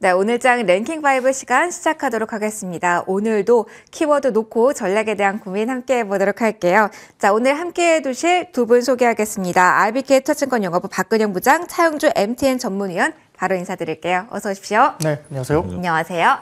네, 오늘장 랭킹5 시간 시작하도록 하겠습니다. 오늘도 키워드 놓고 전략에 대한 고민 함께 해보도록 할게요. 자, 오늘 함께 해두실 두 분 소개하겠습니다. RBK 투자증권 영업부 박근영 부장, 차영주 MTN 전문위원 바로 인사드릴게요. 어서 오십시오. 네, 안녕하세요. 안녕하세요.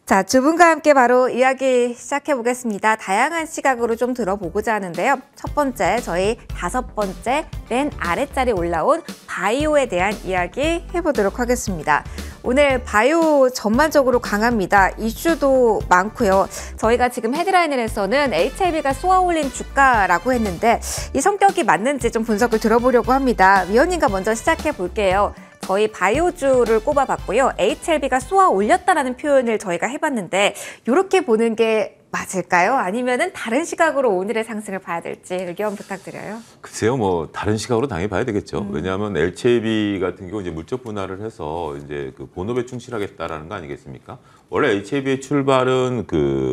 자, 두 분과 함께 바로 이야기 시작해보겠습니다. 다양한 시각으로 좀 들어보고자 하는데요. 첫 번째, 저희 5번째 맨 아래자리 올라온 바이오에 대한 이야기 해보도록 하겠습니다. 오늘 바이오 전반적으로 강합니다. 이슈도 많고요. 저희가 지금 헤드라인에서는 HLB가 쏘아올린 주가라고 했는데 이 성격이 맞는지 좀 분석을 들어보려고 합니다. 위원님과 먼저 시작해 볼게요. 저희 바이오주를 꼽아봤고요. HLB가 쏘아 올렸다라는 표현을 저희가 해봤는데 이렇게 보는 게 맞을까요? 아니면은 다른 시각으로 오늘의 상승을 봐야 될지 의견 부탁드려요. 글쎄요, 뭐 다른 시각으로 당연히 봐야 되겠죠. 왜냐하면 HLB 같은 경우 이제 물적 분할을 해서 이제 그 본업에 충실하겠다라는 거 아니겠습니까? 원래 HLB의 출발은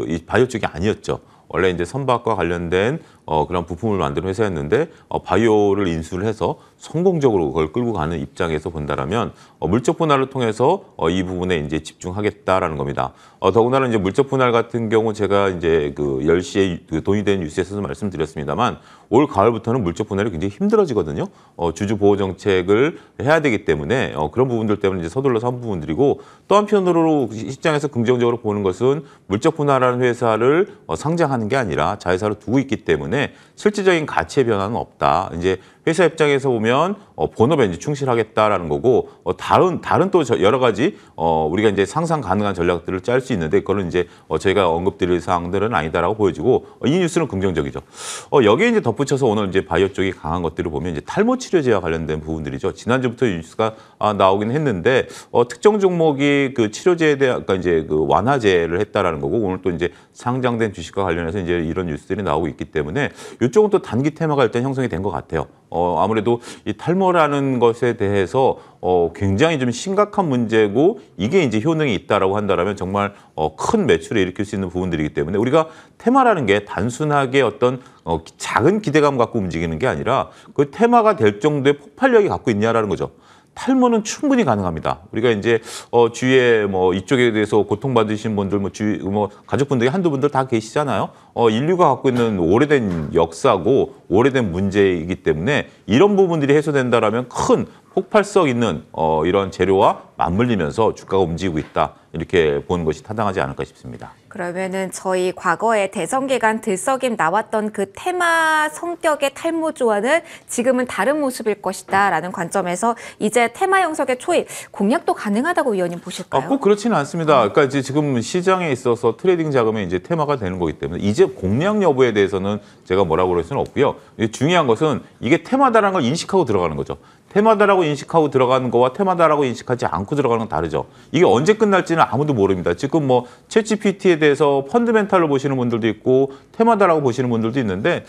이 바이오 쪽이 아니었죠. 원래 이제 선박과 관련된 그런 부품을 만드는 회사였는데 바이오를 인수를 해서 성공적으로 그걸 끌고 가는 입장에서 본다라면 물적 분할을 통해서 이 부분에 이제 집중하겠다라는 겁니다. 더군다나 이제 물적 분할 같은 경우 제가 이제 그 10시에 돈이 된 뉴스에서도 말씀드렸습니다만 올 가을부터는 물적 분할이 굉장히 힘들어지거든요. 주주 보호 정책을 해야 되기 때문에 그런 부분들 때문에 이제 서둘러서 한 부분들이고 또 한편으로 시장에서 긍정적으로 보는 것은 물적 분할하는 회사를 상장하는 게 아니라 자회사로 두고 있기 때문에 실질적인 가치의 변화는 없다. 이제 회사 입장에서 보면 본업에 이제 충실하겠다라는 거고 다른 또 여러 가지 우리가 이제 상상 가능한 전략들을 짤 수 있는데 그거는 이제 저희가 언급드릴 사항들은 아니다라고 보여지고 이 뉴스는 긍정적이죠. 여기에 이제 덧붙여서 오늘 이제 바이오 쪽이 강한 것들을 보면 이제 탈모 치료제와 관련된 부분들이죠. 지난주부터 뉴스가 나오긴 했는데 특정 종목이 그 치료제에 대한 그러니까 이제 그 완화제를 했다라는 거고 오늘 또 이제 상장된 주식과 관련해서 이제 이런 뉴스들이 나오고 있기 때문에 이쪽은 또 단기 테마가 일단 형성이 된 것 같아요. 아무래도 이 탈모라는 것에 대해서 굉장히 좀 심각한 문제고 이게 이제 효능이 있다라고 한다면 정말 큰 매출을 일으킬 수 있는 부분들이기 때문에 우리가 테마라는 게 단순하게 어떤 작은 기대감 갖고 움직이는 게 아니라 그 테마가 될 정도의 폭발력이 갖고 있냐라는 거죠. 탈모는 충분히 가능합니다. 우리가 이제 주위에 뭐 이쪽에 대해서 고통받으신 분들 뭐 가족분들이 한두 분들 다 계시잖아요. 인류가 갖고 있는 오래된 역사고 오래된 문제이기 때문에 이런 부분들이 해소된다라면 큰 폭발성 있는 이런 재료와 맞물리면서 주가가 움직이고 있다. 이렇게 보는 것이 타당하지 않을까 싶습니다. 그러면은 저희 과거에 대선기간 들썩임 나왔던 그 테마 성격의 탈모조와는 지금은 다른 모습일 것이다라는 관점에서 이제 테마 영역의 초입 공략도 가능하다고 위원님 보실까요? 꼭 그렇지는 않습니다. 그러니까 이제 지금 시장에 있어서 트레이딩 자금이 이제 테마가 되는 거기 때문에 이제 공략 여부에 대해서는 제가 뭐라고 그럴 수는 없고요. 중요한 것은 이게 테마다라는 걸 인식하고 들어가는 거죠. 테마다라고 인식하고 들어가는 거와 테마다라고 인식하지 않고 들어가는 건 다르죠. 이게 언제 끝날지는 아무도 모릅니다. 지금 뭐 챗GPT에 대해서 펀드멘탈로 보시는 분들도 있고 테마다라고 보시는 분들도 있는데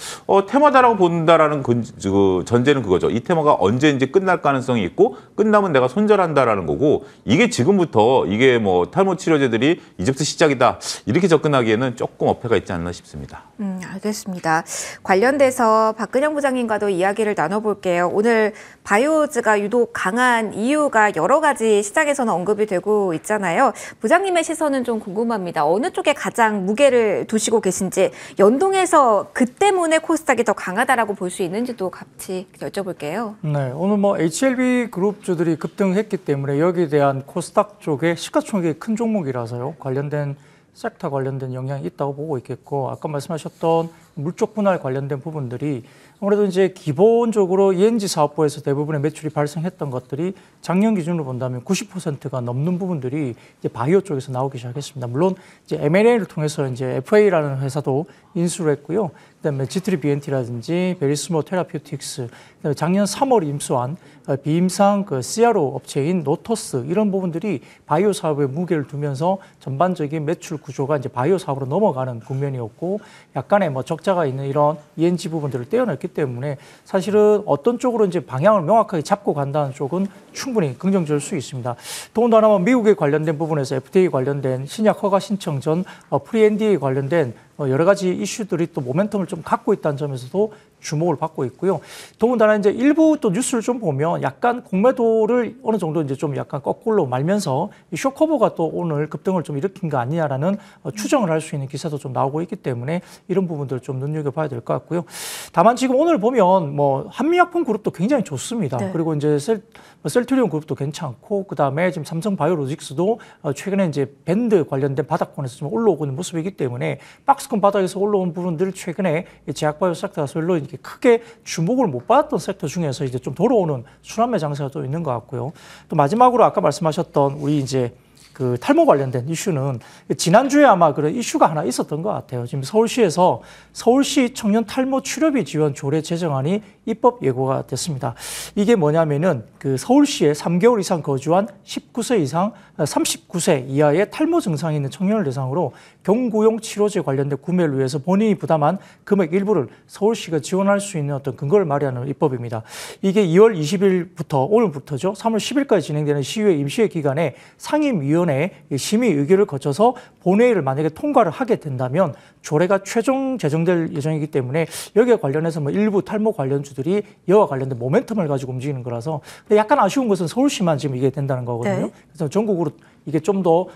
테마다라고 본다라는 그 전제는 그거죠. 이 테마가 언제인지 끝날 가능성이 있고 끝나면 내가 손절한다라는 거고 이게 지금부터 이게 뭐 탈모 치료제들이 이제부터 시작이다. 이렇게 접근하기에는 조금 어폐가 있지 않나 싶습니다. 알겠습니다. 관련돼서 박근영 부장님과도 이야기를 나눠볼게요. 오늘 바이오즈가 유독 강한 이유가 여러 가지 시장에서는 언급이 되고 있잖아요. 부장님의 시선은 좀 궁금합니다. 어느 쪽에 가장 무게를 두시고 계신지 연동해서 그 때문에 코스닥이 더 강하다라고 볼 수 있는지도 같이 여쭤볼게요. 네, 오늘 뭐 HLB 그룹주들이 급등했기 때문에 여기에 대한 코스닥 쪽에 시가총액이 큰 종목이라서요. 관련된 섹터 관련된 영향이 있다고 보고 있겠고 아까 말씀하셨던 물적 분할 관련된 부분들이 아무래도 이제 기본적으로 ENG 사업부에서 대부분의 매출이 발생했던 것들이 작년 기준으로 본다면 90%가 넘는 부분들이 이제 바이오 쪽에서 나오기 시작했습니다. 물론 이제 M&A를 통해서 이제 FA라는 회사도 인수를 했고요. 그다음에 G3BNT라든지 베리스모 테라퓨틱스, 그다음에 작년 3월 임수한 비임상 CRO 업체인 노토스 이런 부분들이 바이오 사업에 무게를 두면서 전반적인 매출 구조가 이제 바이오 사업으로 넘어가는 국면이었고 약간의 뭐 적자가 있는 이런 ENG 부분들을 떼어냈기 때문에 사실은 어떤 쪽으로 이제 방향을 명확하게 잡고 간다는 쪽은 충분히 긍정적일 수 있습니다. 더군다나 미국에 관련된 부분에서 FDA 관련된 신약 허가 신청 전 프리 NDA 관련된 여러 가지 이슈들이 또 모멘텀을 좀 갖고 있다는 점에서도 주목을 받고 있고요. 더군다나 이제 일부 또 뉴스를 좀 보면 약간 공매도를 어느 정도 이제 좀 약간 거꾸로 말면서 이 쇼커버가 또 오늘 급등을 좀 일으킨 거 아니냐라는 추정을 할 수 있는 기사도 좀 나오고 있기 때문에 이런 부분들 좀 눈여겨봐야 될 것 같고요. 다만 지금 오늘 보면 뭐 한미약품 그룹도 굉장히 좋습니다. 네. 그리고 이제 셀트리온 그룹도 괜찮고 그다음에 지금 삼성바이오로직스도 최근에 이제 밴드 관련된 바닥권에서 좀 올라오고 있는 모습이기 때문에 박스권 바닥에서 올라온 부분들 최근에 제약바이오 섹터가 별로 이렇게 크게 주목을 못 받았던 섹터 중에서 이제 좀 돌아오는 순환매 장세가 또 있는 것 같고요. 또 마지막으로 아까 말씀하셨던 우리 이제 그 탈모 관련된 이슈는 지난주에 아마 그런 이슈가 하나 있었던 것 같아요. 지금 서울시에서 서울시 청년 탈모 치료비 지원 조례 제정안이 입법 예고가 됐습니다. 이게 뭐냐면은 그 서울시에 3개월 이상 거주한 19세 이상 39세 이하의 탈모 증상이 있는 청년을 대상으로 경구용 치료제 관련된 구매를 위해서 본인이 부담한 금액 일부를 서울시가 지원할 수 있는 어떤 근거를 마련하는 입법입니다. 이게 2월 20일부터 오늘부터죠. 3월 10일까지 진행되는 시의회 임시회 기간에 상임위원회 심의 의결을 거쳐서 본회의를 만약에 통과를 하게 된다면 조례가 최종 제정될 예정이기 때문에 여기에 관련해서 뭐 일부 탈모 관련주들이 이와 관련된 모멘텀을 가지고 움직이는 거라서 약간 아쉬운 것은 서울시만 지금 이게 된다는 거거든요. 네. 그래서 전국으로 이게 좀 더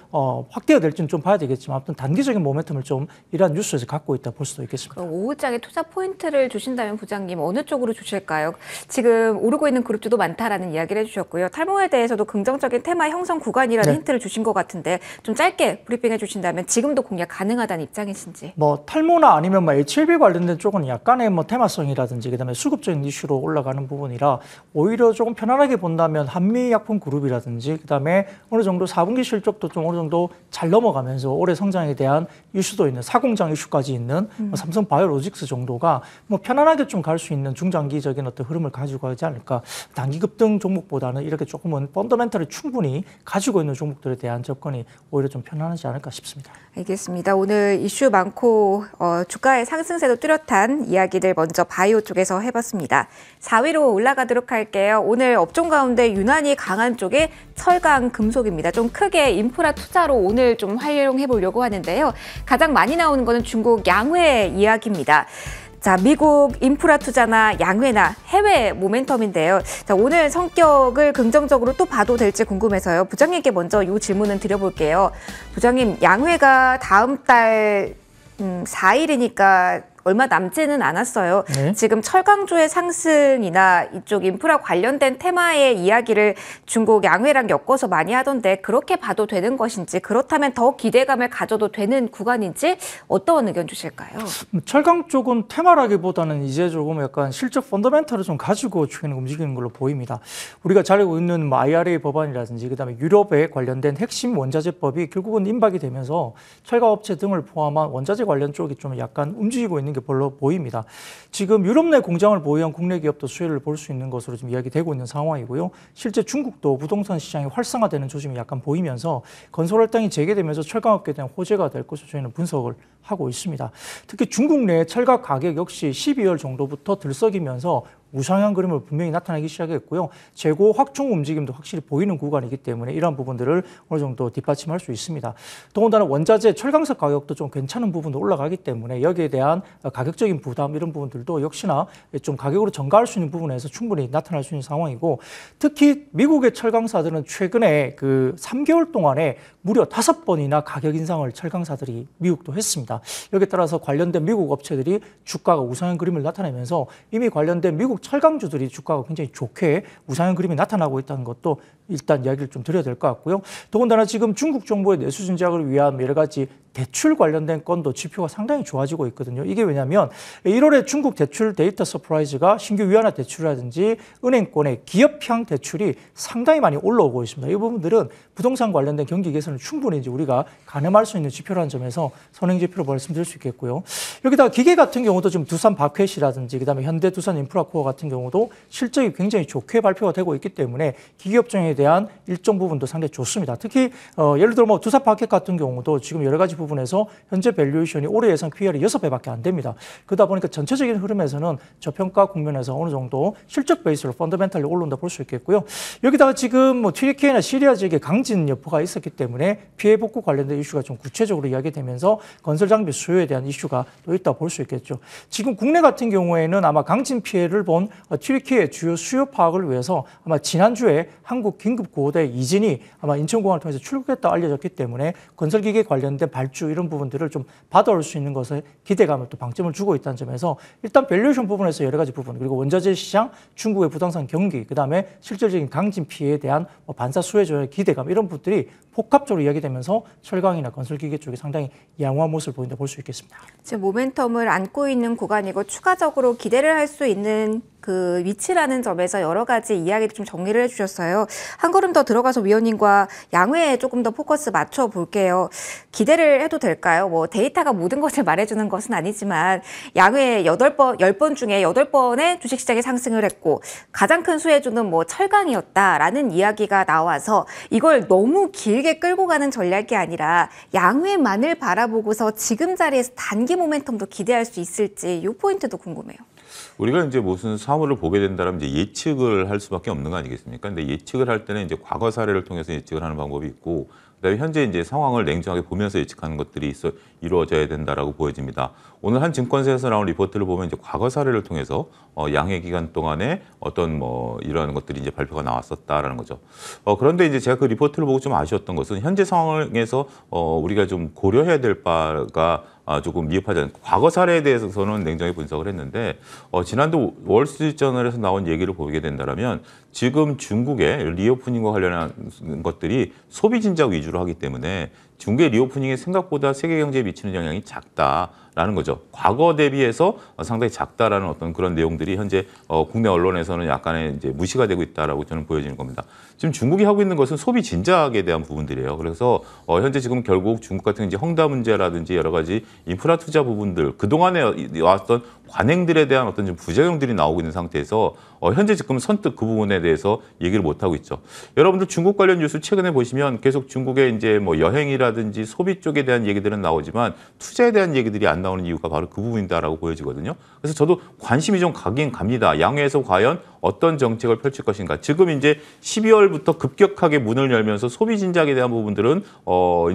확대가 될지는 좀 봐야 되겠지만 아무튼 단기적인 모멘텀을 좀 이러한 뉴스에서 갖고 있다 볼 수도 있겠습니다. 그럼 오후장에 투자 포인트를 주신다면 부장님 어느 쪽으로 주실까요? 지금 오르고 있는 그룹주도 많다라는 이야기를 해주셨고요. 탈모에 대해서도 긍정적인 테마 형성 구간이라는 네. 힌트를 주신 것 같은데 좀 짧게 브리핑해 주신다면 지금도 공략 가능하다는 입장이신지. 뭐 탈모나 아니면 뭐 HLB 관련된 쪽은 약간의 뭐 테마성이라든지 그다음에 수급적인 이슈로 올라가는 부분이라 오히려 조금 편안하게 본다면 한미약품 그룹이라든지 그다음에 어느 정도 4분기 실적도 좀 어느 정도 잘 넘어가면서 올해 성장에 대한 이슈도 있는 사공장 이슈까지 있는 삼성 바이오로직스 정도가 뭐 편안하게 좀 갈 수 있는 중장기적인 어떤 흐름을 가지고 가지 않을까. 단기 급등 종목보다는 이렇게 조금은 펀더멘털을 충분히 가지고 있는 종목들에 대한 접근이 오히려 좀 편안하지 않을까 싶습니다. 알겠습니다. 오늘 이슈 많고 주가의 상승세도 뚜렷한 이야기들 먼저 바이오 쪽에서 해봤습니다. 4위로 올라가도록 할게요. 오늘 업종 가운데 유난히 강한 쪽이 철강 금속입니다. 좀 크게 인프라 투자로 오늘 좀 활용해 보려고 하는데요. 가장 많이 나오는 거는 중국 양회 이야기입니다. 자, 미국 인프라 투자나 양회나 해외 모멘텀인데요. 자, 오늘 성격을 긍정적으로 또 봐도 될지 궁금해서요. 부장님께 먼저 이 질문은 드려볼게요. 부장님, 양회가 다음 달 4일이니까 얼마 남지는 않았어요. 네. 지금 철강주의 상승이나 이쪽 인프라 관련된 테마의 이야기를 중국 양회랑 엮어서 많이 하던데 그렇게 봐도 되는 것인지 그렇다면 더 기대감을 가져도 되는 구간인지 어떤 의견 주실까요? 철강 쪽은 테마라기보다는 이제 조금 약간 실적 펀더멘털을 좀 가지고 최근에 움직이는 걸로 보입니다. 우리가 잘 알고 있는 뭐 IRA 법안이라든지 그다음에 유럽에 관련된 핵심 원자재법이 결국은 임박이 되면서 철강업체 등을 포함한 원자재 관련 쪽이 좀 약간 움직이고 있는 게 별로 보입니다. 지금 유럽 내 공장을 보유한 국내 기업도 수혜를 볼 수 있는 것으로 지금 이야기되고 있는 상황이고요. 실제 중국도 부동산 시장이 활성화되는 조짐이 약간 보이면서 건설 활동이 재개되면서 철강업계에 대한 호재가 될 것으로 저희는 분석을 하고 있습니다. 특히 중국 내 철강 가격 역시 12월 정도부터 들썩이면서 우상향 그림을 분명히 나타나기 시작했고요. 재고 확충 움직임도 확실히 보이는 구간이기 때문에 이러한 부분들을 어느 정도 뒷받침할 수 있습니다. 더군다나 원자재 철강석 가격도 좀 괜찮은 부분도 올라가기 때문에 여기에 대한 가격적인 부담 이런 부분들도 역시나 좀 가격으로 전가할 수 있는 부분에서 충분히 나타날 수 있는 상황이고 특히 미국의 철강사들은 최근에 그 3개월 동안에 무려 5번이나 가격 인상을 철강사들이 미국도 했습니다. 여기에 따라서 관련된 미국 업체들이 주가가 우상향 그림을 나타내면서 이미 관련된 미국 철강주들이 주가가 굉장히 좋게 우상향 그림이 나타나고 있다는 것도 일단 이야기를 좀 드려야 될 것 같고요. 더군다나 지금 중국 정부의 내수 진작을 위한 여러 가지 대출 관련된 건도 지표가 상당히 좋아지고 있거든요. 이게 왜냐하면 1월에 중국 대출 데이터 서프라이즈가 신규 위안화 대출이라든지 은행권의 기업형 대출이 상당히 많이 올라오고 있습니다. 이 부분들은 부동산 관련된 경기 개선을 충분히 이제 우리가 가늠할 수 있는 지표라는 점에서 선행 지표로 말씀드릴 수 있겠고요. 여기다가 기계 같은 경우도 지금 두산 바켓이라든지 그다음에 현대 두산 인프라코어 같은 경우도 실적이 굉장히 좋게 발표가 되고 있기 때문에 기계업종에 대한 일정 부분도 상당히 좋습니다. 특히 예를 들어 뭐 두산 바켓 같은 경우도 지금 여러 가지 부분에서 현재 밸류에이션이 올해 예상 PER이 6배밖에 안 됩니다. 그러다 보니까 전체적인 흐름에서는 저평가 국면에서 어느 정도 실적 베이스로 펀더멘탈리 올라온다 볼 수 있겠고요. 여기다가 지금 뭐 튀르키예나 시리아 지역에 강진 여포가 있었기 때문에 피해 복구 관련된 이슈가 좀 구체적으로 이야기되면서 건설 장비 수요에 대한 이슈가 또 있다 볼 수 있겠죠. 지금 국내 같은 경우에는 아마 강진 피해를 본 튀르키예 주요 수요 파악을 위해서 아마 지난주에 한국 긴급 구호대 이진이 아마 인천공항을 통해서 출국했다 알려졌기 때문에 건설기계 관련된 발주 이런 부분들을 좀 받아올 수 있는 것에 기대감을 또 방점을 주고 있다는 점에서 일단 밸류에이션 부분에서 여러 가지 부분 그리고 원자재 시장, 중국의 부동산 경기, 그다음에 실질적인 강진 피해에 대한 반사 수혜 조정의 기대감 이런 부분들이 복합적으로 이야기되면서 철강이나 건설기계 쪽이 상당히 양호한 모습을 보인다 볼 수 있겠습니다. 지금 모멘텀을 안고 있는 구간이고 추가적으로 기대를 할 수 있는 그 위치라는 점에서 여러 가지 이야기를 좀 정리를 해주셨어요. 한 걸음 더 들어가서 위원님과 양회에 조금 더 포커스 맞춰 볼게요. 기대를 해도 될까요? 뭐 데이터가 모든 것을 말해주는 것은 아니지만 양회 10번 중에 8번의 주식시장이 상승을 했고 가장 큰 수혜주는 뭐 철강이었다라는 이야기가 나와서 이걸 너무 길게 끌고 가는 전략이 아니라 양회만을 바라보고서 지금 자리에서 단기 모멘텀도 기대할 수 있을지 이 포인트도 궁금해요. 우리가 이제 무슨 사물을 보게 된다면 이제 예측을 할 수밖에 없는 거 아니겠습니까? 근데 예측을 할 때는 이제 과거 사례를 통해서 예측을 하는 방법이 있고, 그다음에 현재 이제 상황을 냉정하게 보면서 예측하는 것들이 이루어져야 된다라고 보여집니다. 오늘 한 증권사에서 나온 리포트를 보면 이제 과거 사례를 통해서 양해 기간 동안에 어떤 뭐 이러한 것들이 이제 발표가 나왔었다라는 거죠. 그런데 이제 제가 그 리포트를 보고 좀 아쉬웠던 것은 현재 상황에서 우리가 좀 고려해야 될 바가 조금 미흡하지 않습니까? 과거 사례에 대해서는 냉정히 분석을 했는데 지난주 월스트리트저널에서 나온 얘기를 보게 된다면 지금 중국의 리오프닝과 관련한 것들이 소비 진작 위주로 하기 때문에 중국의 리오프닝이 생각보다 세계 경제에 미치는 영향이 작다라는 거죠. 과거 대비해서 상당히 작다라는 어떤 그런 내용들이 현재 국내 언론에서는 약간의 이제 무시가 되고 있다라고 저는 보여지는 겁니다. 지금 중국이 하고 있는 것은 소비 진작에 대한 부분들이에요. 그래서 현재 지금 결국 중국 같은 이제 헝다 문제라든지 여러 가지 인프라 투자 부분들 그동안에 왔던 관행들에 대한 어떤 좀 부작용들이 나오고 있는 상태에서 현재 지금 선뜻 그 부분에 대해서 얘기를 못 하고 있죠. 여러분들 중국 관련 뉴스 최근에 보시면 계속 중국의 이제 뭐 여행이라든지 소비 쪽에 대한 얘기들은 나오지만 투자에 대한 얘기들이 안 나오는 이유가 바로 그 부분이다라고 보여지거든요. 그래서 저도 관심이 좀 가긴 갑니다. 양회에서 과연 어떤 정책을 펼칠 것인가. 지금 이제 12월부터 급격하게 문을 열면서 소비 진작에 대한 부분들은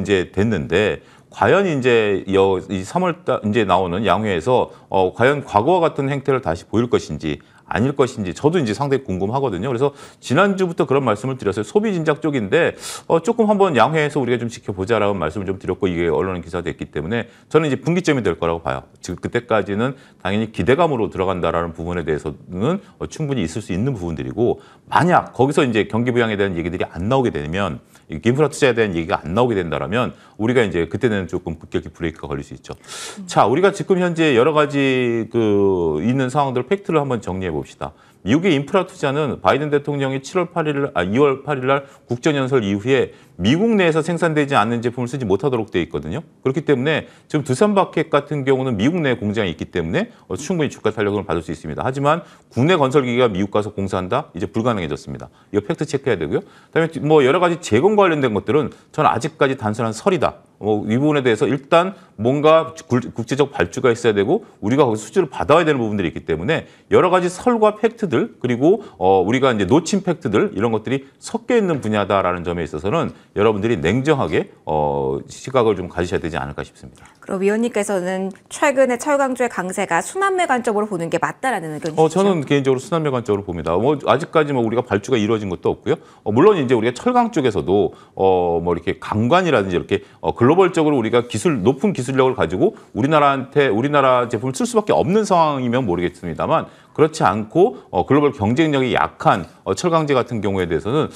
이제 됐는데 과연 이제 이 3월 이제 나오는 양회에서 과연 과거와 같은 행태를 다시 보일 것인지 아닐 것인지 저도 이제 상당히 궁금하거든요. 그래서 지난주부터 그런 말씀을 드렸어요. 소비 진작 쪽인데 조금 한번 양회에서 우리가 좀 지켜보자라는 말씀을 좀 드렸고 이게 언론 기사됐기 때문에 저는 이제 분기점이 될 거라고 봐요. 즉 그때까지는 당연히 기대감으로 들어간다라는 부분에 대해서는 충분히 있을 수 있는 부분들이고 만약 거기서 이제 경기 부양에 대한 얘기들이 안 나오게 되면 인프라 투자에 대한 얘기가 안 나오게 된다면 우리가 이제 그때는 조금 급격히 브레이크가 걸릴 수 있죠. 자, 우리가 지금 현재 여러 가지 있는 상황들 팩트를 한번 정리해 봅시다. 미국의 인프라 투자는 바이든 대통령이 2월 8일 날 국정연설 이후에 미국 내에서 생산되지 않는 제품을 쓰지 못하도록 돼 있거든요. 그렇기 때문에 지금 두산바켓 같은 경우는 미국 내에 공장이 있기 때문에 충분히 주가 탄력을 받을 수 있습니다. 하지만 국내 건설기계가 미국 가서 공사한다? 이제 불가능해졌습니다. 이거 팩트 체크해야 되고요. 그다음에 뭐 여러 가지 재건 관련된 것들은 저는 아직까지 단순한 설이다. 이 부분에 대해서 일단 뭔가 국제적 발주가 있어야 되고 우리가 거기서 수주를 받아야 되는 부분들이 있기 때문에 여러 가지 설과 팩트들 그리고 우리가 이제 놓친 팩트들 이런 것들이 섞여 있는 분야다라는 점에 있어서는 여러분들이 냉정하게 시각을 좀 가지셔야 되지 않을까 싶습니다. 그럼 위원님께서는 최근에 철강주의 강세가 순환매 관점으로 보는 게 맞다라는 의견이시죠? 저는 개인적으로 순환매 관점으로 봅니다. 아직까지 우리가 발주가 이루어진 것도 없고요. 물론 이제 우리가 철강 쪽에서도 이렇게 강관이라든지 이렇게 글로벌적으로 우리가 높은 기술력을 가지고 우리나라 제품을 쓸 수밖에 없는 상황이면 모르겠습니다만 그렇지 않고 글로벌 경쟁력이 약한 철강제 같은 경우에 대해서는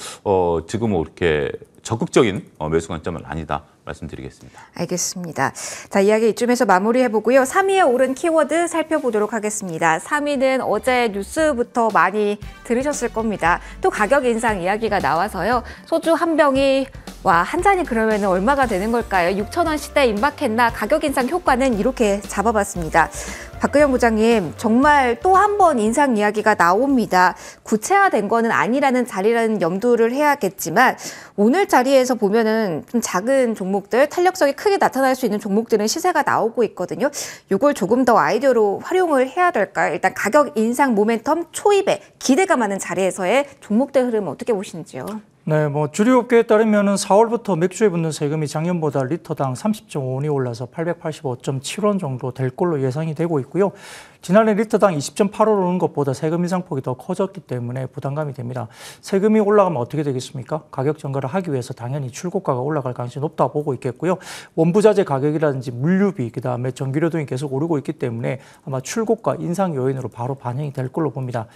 지금 이렇게 적극적인 매수 관점은 아니다 말씀드리겠습니다. 알겠습니다. 자, 이야기 이쯤에서 마무리해보고요. 3위에 오른 키워드 살펴보도록 하겠습니다. 3위는 어제 뉴스부터 많이 들으셨을 겁니다. 또 가격 인상 이야기가 나와서요. 소주 한 병이 와, 한 잔이 그러면 얼마가 되는 걸까요? 6,000원 시대에 임박했나? 가격 인상 효과는 이렇게 잡아봤습니다. 박근영 부장님, 정말 또 한 번 인상 이야기가 나옵니다. 구체화된 거는 아니라는 자리라는 염두를 해야겠지만 오늘 자리에서 보면은 좀 작은 종목들, 탄력성이 크게 나타날 수 있는 종목들은 시세가 나오고 있거든요. 이걸 조금 더 아이디어로 활용을 해야 될까요? 일단 가격 인상 모멘텀 초입에 기대가 많은 자리에서의 종목들 흐름 어떻게 보시는지요? 네, 뭐 주류업계에 따르면은 4월부터 맥주에 붙는 세금이 작년보다 리터당 30.5원이 올라서 885.7원 정도 될 걸로 예상이 되고 있고요. 지난해 리터당 20.8원 오른 것보다 세금 인상폭이 더 커졌기 때문에 부담감이 됩니다. 세금이 올라가면 어떻게 되겠습니까? 가격 전가를 하기 위해서 당연히 출고가가 올라갈 가능성이 높다고 보고 있겠고요. 원부자재 가격이라든지 물류비, 그다음에 전기료 등이 계속 오르고 있기 때문에 아마 출고가 인상 요인으로 바로 반영이 될 걸로 봅니다.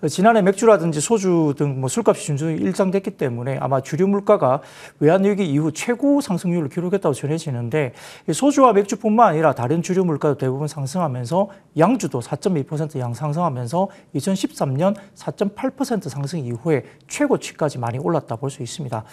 지난해 맥주라든지 소주 등 뭐 술값이 준전히 일상됐기 때문에 아마 주류 물가가 외환위기 이후 최고 상승률을 기록했다고 전해지는데 소주와 맥주뿐만 아니라 다른 주류 물가도 대부분 상승하면서 양주도 4.2% 양상승하면서 2013년 4.8% 상승 이후에 최고치까지 많이 올랐다 볼 수 있습니다.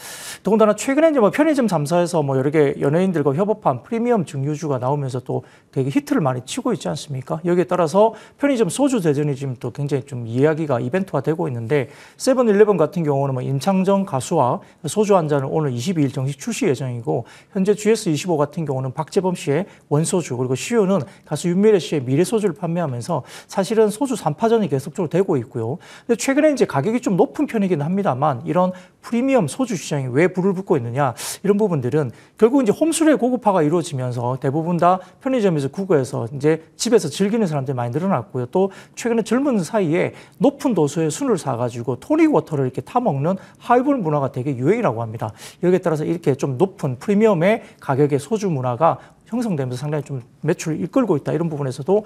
더군다나 최근에 이제 뭐 편의점 3사에서 뭐 여러 개 연예인들과 협업한 프리미엄 증류주가 나오면서 또 되게 히트를 많이 치고 있지 않습니까? 여기에 따라서 편의점 소주 대전이 지금 또 굉장히 좀 이야기가 이벤트화되고 있는데 세븐일레븐 같은 경우는 뭐 임창정 가수와 소주 한 잔을 오늘 22일 정식 출시 예정이고 현재 GS25 같은 경우는 박재범 씨의 원소주 그리고 시우는 가수 윤미래 씨의 미래소주를 판매하면서 사실은 소주 3파전이 계속적으로 되고 있고요. 근데 최근에 이제 가격이 좀 높은 편이긴 합니다만 이런 프리미엄 소주 시장이 왜 불을 붙고 있느냐 이런 부분들은 결국 이제 홈술의 고급화가 이루어지면서 대부분 다 편의점에서 구거해서 이제 집에서 즐기는 사람들이 많이 늘어났고요. 또 최근에 젊은 사이에 높은 도수의 술을 사가지고 토닉 워터를 이렇게 타먹는 하이볼 문화가 되게 유행이라고 합니다. 여기에 따라서 이렇게 좀 높은 프리미엄의 가격의 소주 문화가 형성되면서 상당히 좀 매출을 이끌고 있다. 이런 부분에서도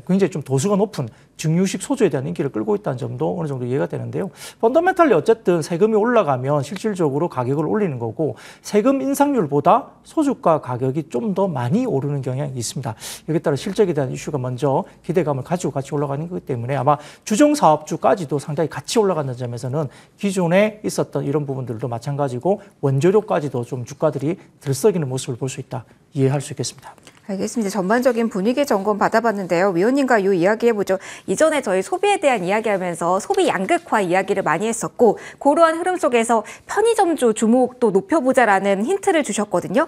굉장히 좀 도수가 높은 증류식 소주에 대한 인기를 끌고 있다는 점도 어느 정도 이해가 되는데요. 펀더멘탈리 어쨌든 세금이 올라가면 실질적으로 가격을 올리는 거고 세금 인상률보다 소주가 가격이 좀 더 많이 오르는 경향이 있습니다. 여기에 따라 실적에 대한 이슈가 먼저 기대감을 가지고 같이 올라가는 거기 때문에 아마 주정사업주까지도 상당히 같이 올라가는 점에서는 기존에 있었던 이런 부분들도 마찬가지고 원재료까지도 좀 주가들이 들썩이는 모습을 볼 수 있다. 이해할 수 있겠습니다. 알겠습니다. 전반적인 분위기 점검 받아봤는데요. 위원님과 이 이야기 해보죠. 이전에 저희 소비에 대한 이야기하면서 소비 양극화 이야기를 많이 했었고 그러한 흐름 속에서 편의점주 주목도 높여보자라는 힌트를 주셨거든요.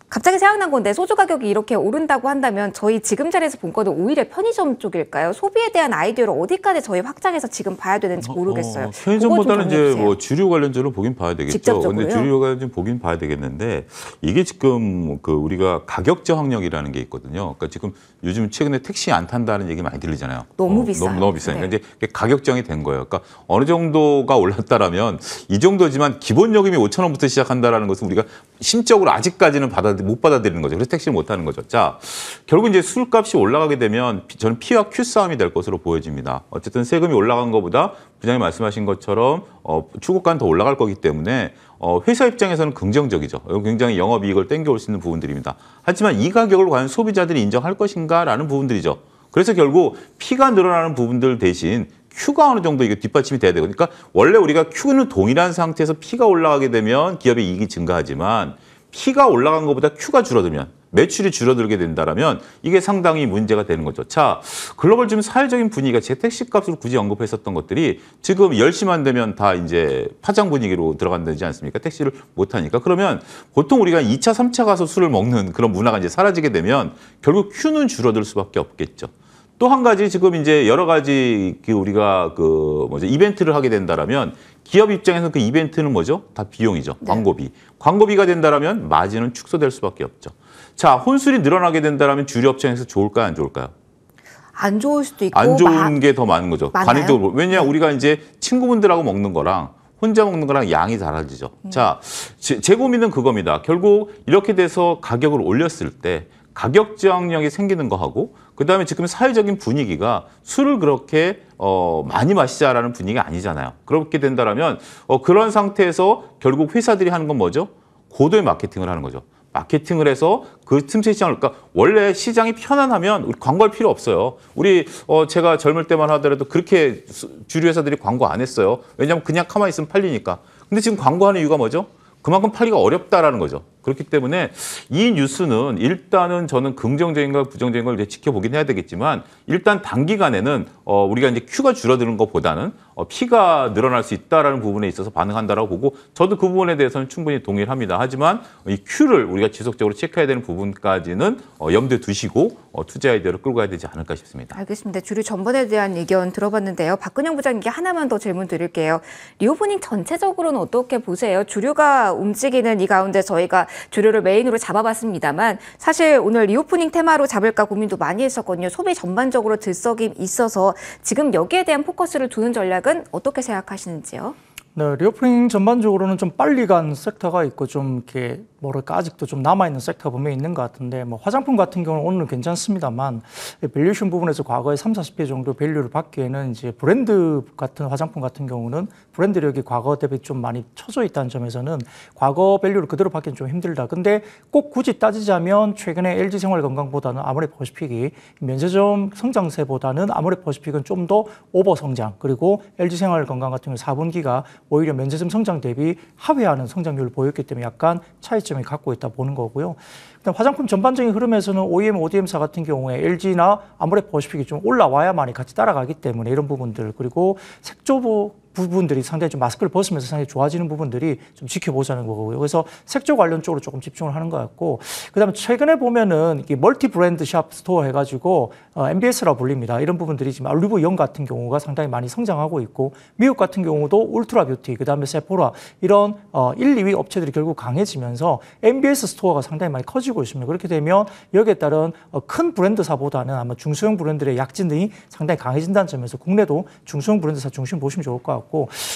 갑자기 생각난 건데 소주 가격이 이렇게 오른다고 한다면 저희 지금 자리에서 본 거는 오히려 편의점 쪽일까요? 소비에 대한 아이디어를 어디까지 저희 확장해서 지금 봐야 되는지 모르겠어요. 편의점보다는 이제 뭐 주류 관련주로 보긴 봐야 되겠죠. 직접적으로요? 근데 주류 관련주 보긴 봐야 되겠는데 이게 지금 그 우리가 가격 저항력이라는 게 있거든요. 그러니까 지금 요즘 최근에 택시 안 탄다는 얘기 많이 들리잖아요. 너무 비싸요. 너무 비싸니까 네. 이제 가격 저항이 된 거예요. 그러니까 어느 정도가 올랐다라면 이 정도지만 기본 요금이 5,000원부터 시작한다라는 것은 우리가 심적으로 아직까지는 못 받아들이는 거죠. 그래서 택시를 못 하는 거죠. 자, 결국 이제 술값이 올라가게 되면 저는 P와 Q 싸움이 될 것으로 보여집니다. 어쨌든 세금이 올라간 것보다 부장님 말씀하신 것처럼 출고가는 더 올라갈 거기 때문에 회사 입장에서는 긍정적이죠. 굉장히 영업이익을 땡겨올 수 있는 부분들입니다. 하지만 이 가격을 과연 소비자들이 인정할 것인가라는 부분들이죠. 그래서 결국 P가 늘어나는 부분들 대신 Q가 어느 정도 이게 뒷받침이 돼야 되고, 그러니까 원래 우리가 Q는 동일한 상태에서 P가 올라가게 되면 기업의 이익이 증가하지만 P가 올라간 것보다 Q가 줄어들면 매출이 줄어들게 된다라면 이게 상당히 문제가 되는 거죠. 자, 글로벌 지금 사회적인 분위기가 제 택시값으로 굳이 언급했었던 것들이 지금 10시만 되면 다 이제 파장 분위기로 들어간다지 않습니까? 택시를 못 하니까. 그러면 보통 우리가 2차, 3차 가서 술을 먹는 그런 문화가 이제 사라지게 되면 결국 Q는 줄어들 수밖에 없겠죠. 또 한 가지 지금 이제 여러 가지 우리가 이벤트를 하게 된다라면 기업 입장에서는 그 이벤트는 뭐죠? 다 비용이죠. 네. 광고비. 광고비가 된다라면 마진은 축소될 수밖에 없죠. 자, 혼술이 늘어나게 된다라면 주류 업장에서 좋을까요, 안 좋을까요? 안 좋을 수도 있고 안 좋은 게 더 많은 거죠. 많아요? 관행적으로. 왜냐 우리가 이제 친구분들하고 먹는 거랑 혼자 먹는 거랑 양이 달라지죠. 자, 제 고민은 그겁니다. 결국 이렇게 돼서 가격을 올렸을 때 가격 저항력이 생기는 거하고 그다음에 지금 사회적인 분위기가 술을 그렇게 많이 마시자라는 분위기가 아니잖아요. 그렇게 된다라면 그런 상태에서 결국 회사들이 하는 건 뭐죠? 고도의 마케팅을 하는 거죠. 마케팅을 해서 그 틈새 시장을, 그러니까 원래 시장이 편안하면 우리 광고할 필요 없어요. 우리 제가 젊을 때만 하더라도 그렇게 주류 회사들이 광고 안 했어요. 왜냐하면 그냥 가만히 있으면 팔리니까. 근데 지금 광고하는 이유가 뭐죠? 그만큼 팔기가 어렵다라는 거죠. 그렇기 때문에 이 뉴스는 일단은 저는 긍정적인가 부정적인 걸 이제 지켜보긴 해야 되겠지만 일단 단기간에는 우리가 이제 큐가 줄어드는 것보다는 피가 늘어날 수 있다라는 부분에 있어서 반응한다라고 보고 저도 그 부분에 대해서는 충분히 동의를 합니다. 하지만 이 큐를 우리가 지속적으로 체크해야 되는 부분까지는 염두에 두시고 투자 아이디어를 끌고 가야 되지 않을까 싶습니다. 알겠습니다. 주류 전반에 대한 의견 들어봤는데요. 박근영 부장님께 하나만 더 질문 드릴게요. 리오프닝 전체적으로는 어떻게 보세요? 주류가 움직이는 이 가운데 저희가 주류를 메인으로 잡아봤습니다만 사실 오늘 리오프닝 테마로 잡을까 고민도 많이 했었거든요. 소비 전반적으로 들썩임 있어서 지금 여기에 대한 포커스를 두는 전략은 어떻게 생각하시는지요? 네, 리오프닝 전반적으로는 좀 빨리 간 섹터가 있고 좀 이렇게 뭐랄까 아직도 좀 남아있는 섹터가 분명히 있는 것 같은데 뭐 화장품 같은 경우는 오늘은 괜찮습니다만 밸류에이션 부분에서 과거에 30-40배 정도 밸류를 받기에는 이제 브랜드 같은 화장품 같은 경우는 브랜드력이 과거 대비 좀 많이 처져 있다는 점에서는 과거 밸류를 그대로 받기는 좀 힘들다. 근데 꼭 굳이 따지자면 최근에 LG생활건강보다는 아모레퍼시픽이 면세점 성장세보다는 아모레퍼시픽은 좀 더 오버 성장 그리고 LG생활건강 같은 경우 4분기가 오히려 면세점 성장 대비 하회하는 성장률을 보였기 때문에 약간 차이점이 갖고 있다 보는 거고요. 화장품 전반적인 흐름에서는 OEM, ODM사 같은 경우에 LG나 아모레퍼시픽이 좀 올라와야만이 같이 따라가기 때문에 이런 부분들 그리고 색조 부분들이 상당히 좀 마스크를 벗으면서 상당히 좋아지는 부분들이 좀 지켜보자는 거고요. 그래서 색조 관련 쪽으로 조금 집중을 하는 것 같고 그다음에 최근에 보면은 이게 멀티 브랜드 샵 스토어 해가지고 MBS라고 불립니다. 이런 부분들이 지금 올리브 영 같은 경우가 상당히 많이 성장하고 있고 미국 같은 경우도 울트라 뷰티 그다음에 세포라 이런 1, 2위 업체들이 결국 강해지면서 MBS 스토어가 상당히 많이 커지고 있습니다. 그렇게 되면 여기에 따른 큰 브랜드사보다는 아마 중소형 브랜드의 약진이 상당히 강해진다는 점에서 국내도 중소형 브랜드사 중심 보시면 좋을 것 같고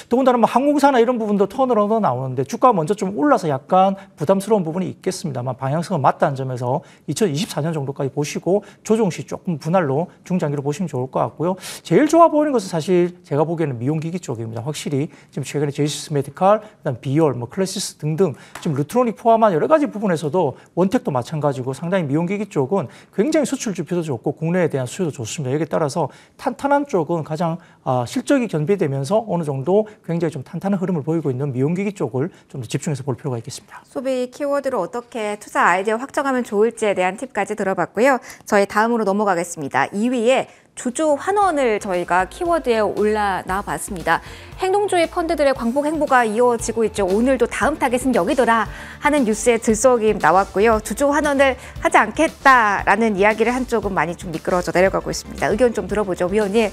더군다나 뭐 항공사나 이런 부분도 턴어라운드 나오는데 주가가 먼저 좀 올라서 약간 부담스러운 부분이 있겠습니다만 방향성은 맞다는 점에서 2024년 정도까지 보시고 조정 시 조금 분할로 중장기로 보시면 좋을 것 같고요. 제일 좋아 보이는 것은 사실 제가 보기에는 미용기기 쪽입니다. 확실히 지금 최근에 제이시스 메디칼, 그다음 비올, 뭐 클래시스 등등 지금 루트로닉 포함한 여러 가지 부분에서도 원택도 마찬가지고 상당히 미용기기 쪽은 굉장히 수출 지표도 좋고 국내에 대한 수요도 좋습니다. 여기에 따라서 탄탄한 쪽은 가장 실적이 견비되면서 어느 정도 굉장히 좀 탄탄한 흐름을 보이고 있는 미용기기 쪽을 좀 더 집중해서 볼 필요가 있겠습니다. 소비 키워드를 어떻게 투자 아이디어 확정하면 좋을지에 대한 팁까지 들어봤고요. 저희 다음으로 넘어가겠습니다. 2위에 주주 환원을 저희가 키워드에 올라놔 봤습니다. 행동주의 펀드들의 광복 행보가 이어지고 있죠. 오늘도 다음 타겟은 여기더라 하는 뉴스에 들썩임 나왔고요. 주주 환원을 하지 않겠다라는 이야기를 한쪽은 많이 좀 미끄러져 내려가고 있습니다. 의견 좀 들어보죠. 위원님.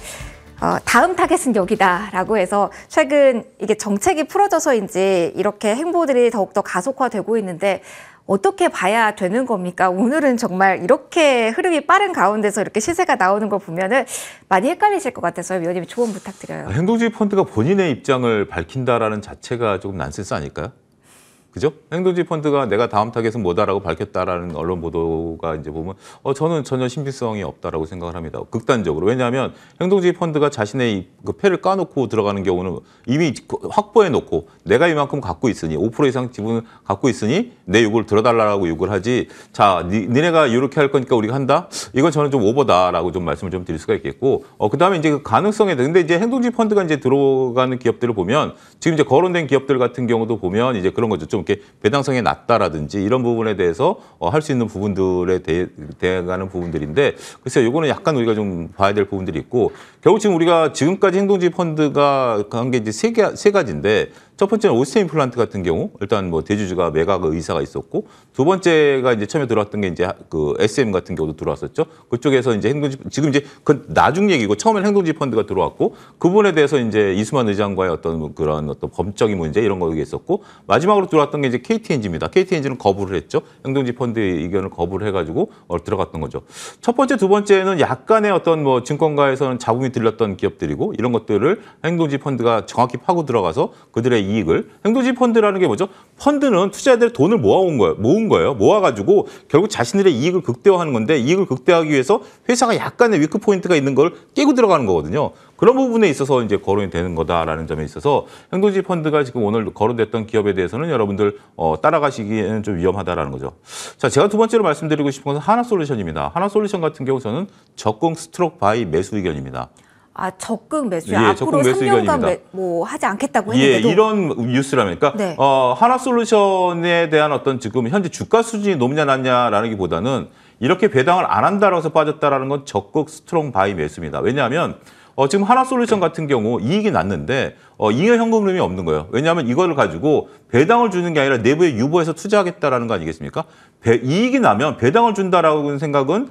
다음 타겟은 여기다라고 해서 최근 이게 정책이 풀어져서인지 이렇게 행보들이 더욱더 가속화되고 있는데 어떻게 봐야 되는 겁니까? 오늘은 정말 이렇게 흐름이 빠른 가운데서 이렇게 시세가 나오는 거 보면은 많이 헷갈리실 것 같아서 위원님 조언 부탁드려요. 행동주의 펀드가 본인의 입장을 밝힌다라는 자체가 조금 난센스 아닐까요? 그죠? 행동주의 펀드가 내가 다음 타겟은 뭐다라고 밝혔다라는 언론 보도가 이제 보면 저는 전혀 신빙성이 없다라고 생각을 합니다. 극단적으로. 왜냐하면 행동주의 펀드가 자신의 그 패를 까놓고 들어가는 경우는 이미 확보해 놓고 내가 이만큼 갖고 있으니 5% 이상 지분을 갖고 있으니 내 요구를 들어달라고 요구를 하지. 자, 니네가 이렇게 할 거니까 우리가 한다? 이건 저는 좀 오버다라고 좀 말씀을 좀 드릴 수가 있겠고 그다음에 이제 그 가능성에 대해 근데 이제 행동주의 펀드가 이제 들어가는 기업들을 보면 지금 이제 거론된 기업들 같은 경우도 보면 이제 그런 거죠. 좀 이렇게 배당성이 낮다라든지 이런 부분에 대해서 할 수 있는 부분들에 대해가는 부분들인데 글쎄요, 요거는 약간 우리가 좀 봐야 될 부분들이 있고 결국 지금 우리가 지금까지 행동주의 펀드가 한 게 이제 세 가지인데 첫 번째는 오스테 임플란트 같은 경우 일단 뭐 대주주가 매각 의사가 있었고 두 번째가 이제 처음에 들어왔던 게 이제 그 SM 같은 경우도 들어왔었죠. 그쪽에서 이제 행동주의 지금 이제 그 나중 얘기고 처음에는 행동주의 펀드가 들어왔고 그 부분에 대해서 이제 이수만 의장과의 어떤 그런 법적인 문제 이런 거 있었고 마지막으로 들어왔던 게 이제 KTNG입니다. KTNG는 거부를 했죠. 행동주의 펀드의 의견을 거부를 해가지고 들어갔던 거죠. 첫 번째, 두 번째는 약간의 어떤 뭐 증권가에서는 자금이 들렸던 기업들이고 이런 것들을 행동주의 펀드가 정확히 파고 들어가서 그들의 이익을 행동주의 펀드라는 게 뭐죠? 펀드는 투자자들의 돈을 모은 거예요. 모아가지고 결국 자신들의 이익을 극대화하는 건데 이익을 극대화하기 위해서 회사가 약간의 위크 포인트가 있는 걸 깨고 들어가는 거거든요. 그런 부분에 있어서 이제 거론이 되는 거다라는 점에 있어서 행동주의 펀드가 지금 오늘 거론됐던 기업에 대해서는 여러분들 따라가시기에는 좀 위험하다라는 거죠. 자, 제가 두 번째로 말씀드리고 싶은 것은 하나솔루션입니다. 하나솔루션 같은 경우 저는 적공 스트로크 바이 매수 의견입니다. 아, 적극 매수. 예, 앞으로 적극 매수 3년간 의견입니다. 뭐 하지 않겠다고 예, 했는데도. 이런 뉴스라면, 그러니까 네. 하나솔루션에 대한 어떤 지금 현재 주가 수준이 높냐 낮냐라는 게보다는 이렇게 배당을 안 한다라고 해서 빠졌다라는 건 적극 스트롱 바이 매수입니다. 왜냐하면 지금 하나솔루션 같은 경우 이익이 났는데 잉여 현금 흐름이 없는 거예요. 왜냐하면 이거를 가지고 배당을 주는 게 아니라 내부에 유보해서 투자하겠다라는 거 아니겠습니까? 이익이 나면 배당을 준다라고 생각은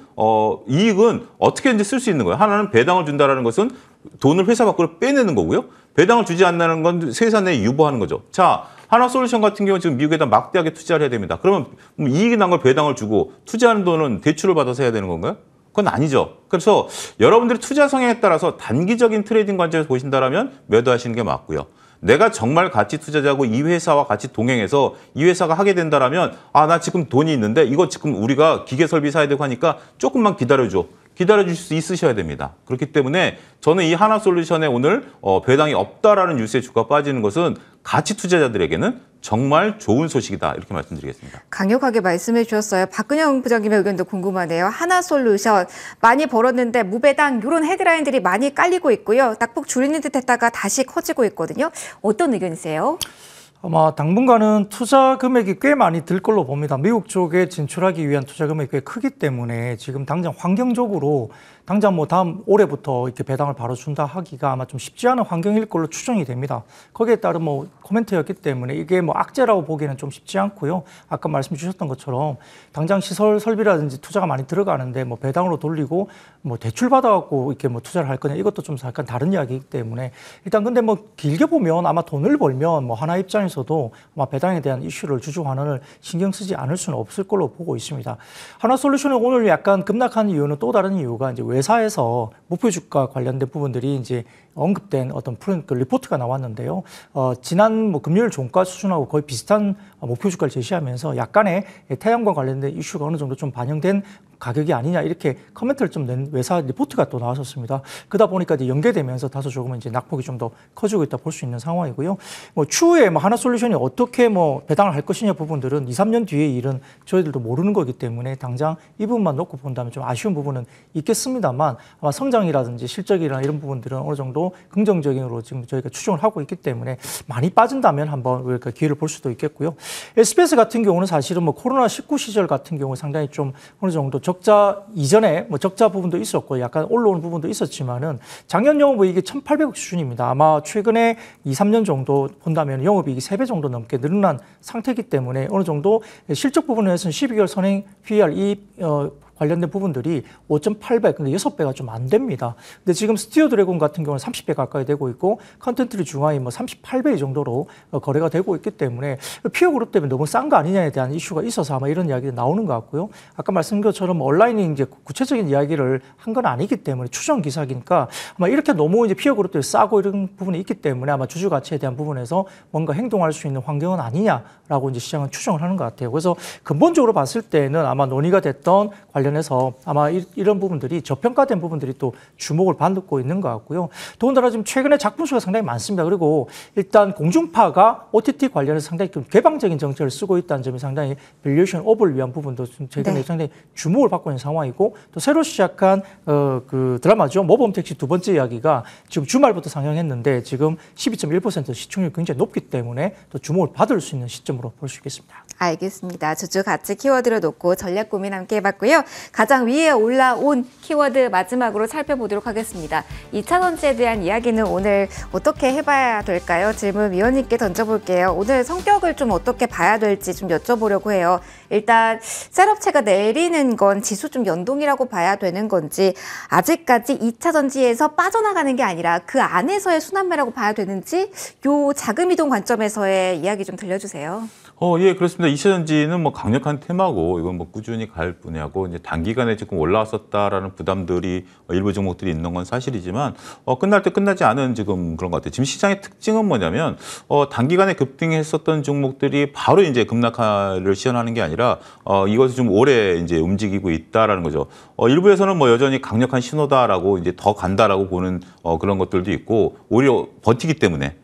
이익은 어떻게든지 쓸 수 있는 거예요. 하나는 배당을 준다라는 것은 돈을 회사 밖으로 빼내는 거고요. 배당을 주지 않는 건 회사 내에 유보하는 거죠. 자, 하나솔루션 같은 경우는 지금 미국에다 막대하게 투자를 해야 됩니다. 그러면 이익이 난 걸 배당을 주고 투자하는 돈은 대출을 받아서 해야 되는 건가요? 그건 아니죠. 그래서 여러분들의 투자 성향에 따라서 단기적인 트레이딩 관점에서 보신다면 매도하시는 게 맞고요. 내가 정말 가치 투자자고 이 회사와 같이 동행해서 이 회사가 하게 된다라면 나 지금 돈이 있는데 이거 지금 우리가 기계 설비 사야 되고 하니까 조금만 기다려줘. 기다려줄 수 있으셔야 됩니다. 그렇기 때문에 저는 이 하나솔루션에 오늘 배당이 없다라는 뉴스에 주가 빠지는 것은 가치 투자자들에게는 정말 좋은 소식이다 이렇게 말씀드리겠습니다. 강력하게 말씀해 주셨어요. 박근영 부장님의 의견도 궁금하네요. 하나솔루션 많이 벌었는데 무배당 이런 헤드라인들이 많이 깔리고 있고요. 낙폭 줄이는 듯 했다가 다시 커지고 있거든요. 어떤 의견이세요? 아마 당분간은 투자 금액이 꽤 많이 들 걸로 봅니다. 미국 쪽에 진출하기 위한 투자 금액이 꽤 크기 때문에 지금 당장 환경적으로 당장 뭐 다음 올해부터 이렇게 배당을 바로 준다 하기가 아마 좀 쉽지 않은 환경일 걸로 추정이 됩니다. 거기에 따른 뭐 코멘트였기 때문에 이게 뭐 악재라고 보기에는 좀 쉽지 않고요. 아까 말씀 주셨던 것처럼 당장 시설 설비라든지 투자가 많이 들어가는데 뭐 배당으로 돌리고 뭐 대출 받아갖고 이렇게 뭐 투자를 할 거냐 이것도 좀 약간 다른 이야기이기 때문에 일단 근데 뭐 길게 보면 아마 돈을 벌면 뭐 하나 입장에서도 아마 배당에 대한 이슈를 주주 환원을 신경 쓰지 않을 수는 없을 걸로 보고 있습니다. 하나솔루션이 오늘 약간 급락한 이유는 또 다른 이유가 이제 외사에서 목표 주가 관련된 부분들이 이제 언급된 어떤 리포트가 나왔는데요. 지난 뭐 금요일 종가 수준하고 거의 비슷한 목표 주가를 제시하면서 약간의 태양광 관련된 이슈가 어느 정도 좀 반영된 가격이 아니냐 이렇게 코멘트를 좀 낸 외사 리포트가 또 나왔었습니다. 그러다 보니까 이제 연계되면서 다소 조금 이제 낙폭이 좀 더 커지고 있다 볼 수 있는 상황이고요. 뭐 추후에 뭐 하나솔루션이 어떻게 뭐 배당을 할 것이냐 부분들은 2, 3년 뒤의 일은 저희들도 모르는 거기 때문에 당장 이 부분만 놓고 본다면 좀 아쉬운 부분은 있겠습니다만 아마 성장이라든지 실적이나 이런 부분들은 어느 정도 긍정적으로 지금 저희가 추정을 하고 있기 때문에 많이 빠진다면 한번 우리가 기회를 볼 수도 있겠고요. SBS 같은 경우는 사실은 뭐 코로나19 시절 같은 경우 상당히 좀 어느 정도 적자 이전에 뭐 적자 부분도 있었고 약간 올라오는 부분도 있었지만은 작년 영업이익이 1,800억 수준입니다. 아마 최근에 2, 3년 정도 본다면 영업이익이 3배 정도 넘게 늘어난 상태이기 때문에 어느 정도 실적 부분에서는 12개월 선행 PER 관련된 부분들이 5.8배, 근데 6배가 좀 안 됩니다. 근데 지금 스티어 드래곤 같은 경우는 30배 가까이 되고 있고 컨텐츠리 중앙이 뭐 38배 정도로 거래가 되고 있기 때문에 피어 그룹 때문에 너무 싼 거 아니냐에 대한 이슈가 있어서 아마 이런 이야기가 나오는 것 같고요. 아까 말씀드린 것처럼 온라인이 이제 구체적인 이야기를 한 건 아니기 때문에 추정 기사기니까 아마 이렇게 너무 이제 피어 그룹들이 싸고 이런 부분이 있기 때문에 아마 주주 가치에 대한 부분에서 뭔가 행동할 수 있는 환경은 아니냐라고 이제 시장은 추정을 하는 것 같아요. 그래서 근본적으로 봤을 때는 아마 논의가 됐던 관련해서 아마 이런 부분들이 저평가된 부분들이 또 주목을 받고 있는 것 같고요. 더군다나 지금 최근에 작품 수가 상당히 많습니다. 그리고 일단 공중파가 OTT 관련해서 상당히 좀 개방적인 정책을 쓰고 있다는 점이 상당히 밸류에이션 오버를 위한 부분도 최근에 상당히 주목을 받고 있는 상황이고 또 새로 시작한 그 드라마죠. 모범택시 두 번째 이야기가 지금 주말부터 상영했는데 지금 12.1% 시청률이 굉장히 높기 때문에 또 주목을 받을 수 있는 시점으로 볼 수 있겠습니다. 알겠습니다. 주주 가치 키워드를 놓고 전략 고민 함께 해봤고요. 가장 위에 올라온 키워드 마지막으로 살펴보도록 하겠습니다. 2차전지에 대한 이야기는 오늘 어떻게 해봐야 될까요? 질문 위원님께 던져볼게요. 오늘 성격을 좀 어떻게 봐야 될지 좀 여쭤보려고 해요. 일단 셀업체가 내리는 건 지수 좀 연동이라고 봐야 되는 건지 아직까지 2차전지에서 빠져나가는 게 아니라 그 안에서의 순환매라고 봐야 되는지 요 자금이동 관점에서의 이야기 좀 들려주세요. 예, 그렇습니다. 2차전지는 뭐 강력한 테마고 이건 뭐 꾸준히 갈 분야고 이제 단기간에 조금 올라왔었다라는 부담들이 일부 종목들이 있는 건 사실이지만 끝날 때 끝나지 않은 지금 그런 것 같아요. 지금 시장의 특징은 뭐냐면 단기간에 급등했었던 종목들이 바로 이제 급락을 시현하는 게 아니라 이것이 좀 오래 이제 움직이고 있다라는 거죠. 일부에서는 뭐 여전히 강력한 신호다라고 이제 더 간다라고 보는 그런 것들도 있고 오히려 버티기 때문에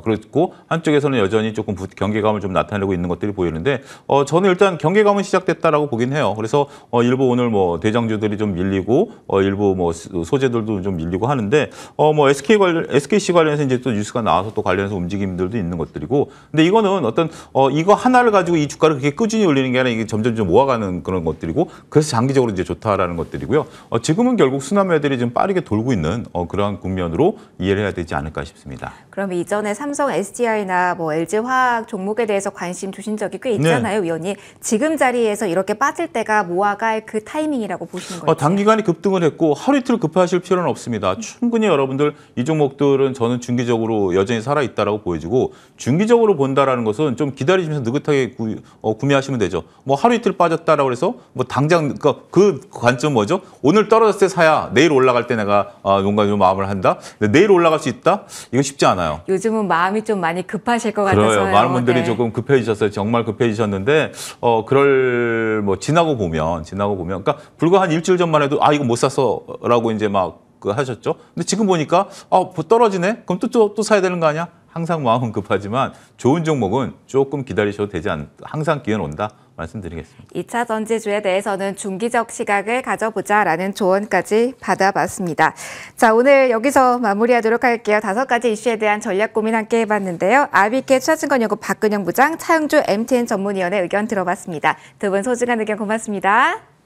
그렇고 한쪽에서는 여전히 조금 경계감을 좀 나타내고 있는 것들이 보이는데 저는 일단 경계감은 시작됐다라고 보긴 해요. 그래서 일부 오늘 뭐 대장주들이 좀 밀리고 일부 뭐 소재들도 좀 밀리고 하는데 뭐 SKC 관련해서 이제 또 뉴스가 나와서 또 관련해서 움직임들도 있는 것들이고 근데 이거는 어떤 이거 하나를 가지고 이 주가를 그렇게 꾸준히 올리는 게 아니라 이게 점점 좀 모아가는 그런 것들이고 그래서 장기적으로 이제 좋다라는 것들이고요. 지금은 결국 순환매들이 좀 빠르게 돌고 있는 그러한 국면으로 이해를 해야 되지 않을까 싶습니다. 그럼 이전에 삼성 SDI나 뭐 LG화학 종목에 대해서 관심 주신 적이 꽤 있잖아요, 위원님. 지금 자리에서 이렇게 빠질 때가 모아갈 그 타이밍이라고 보시는 거죠? 단기간에 급등을 했고 하루 이틀 급하실 필요는 없습니다. 충분히 여러분들 이 종목들은 저는 중기적으로 여전히 살아있다라고 보여지고 중기적으로 본다라는 것은 좀 기다리시면서 느긋하게 구매하시면 되죠. 뭐 하루 이틀 빠졌다라고 해서 뭐 당장 그 관점 뭐죠? 오늘 떨어졌을 때 사야 내일 올라갈 때 내가 뭔가 좀 마음을 한다. 근데 내일 올라갈 수 있다? 이거 쉽지 않아요. 요즘은 마음이 좀 많이 급하실 것 그래요. 같아서요. 많은 분들이 네. 조금 급해지셨어요. 정말 급해지셨는데 그럴 뭐 지나고 보면 그러니까 불과 한 일주일 전만 해도 이거 못 샀어라고 이제 막 하셨죠. 근데 지금 보니까 뭐 떨어지네. 그럼 또 사야 되는 거 아니야? 항상 마음은 급하지만 좋은 종목은 조금 기다리셔도 되지 않다. 항상 기회는 온다. 말씀드리겠습니다. 2차 전지주에 대해서는 중기적 시각을 가져보자라는 조언까지 받아봤습니다. 자, 오늘 여기서 마무리하도록 할게요. 5가지 이슈에 대한 전략 고민 함께 해봤는데요. RBK 투자증권연구원 박근영 부장, 차영주 MTN 전문위원의 의견 들어봤습니다. 두 분 소중한 의견 고맙습니다.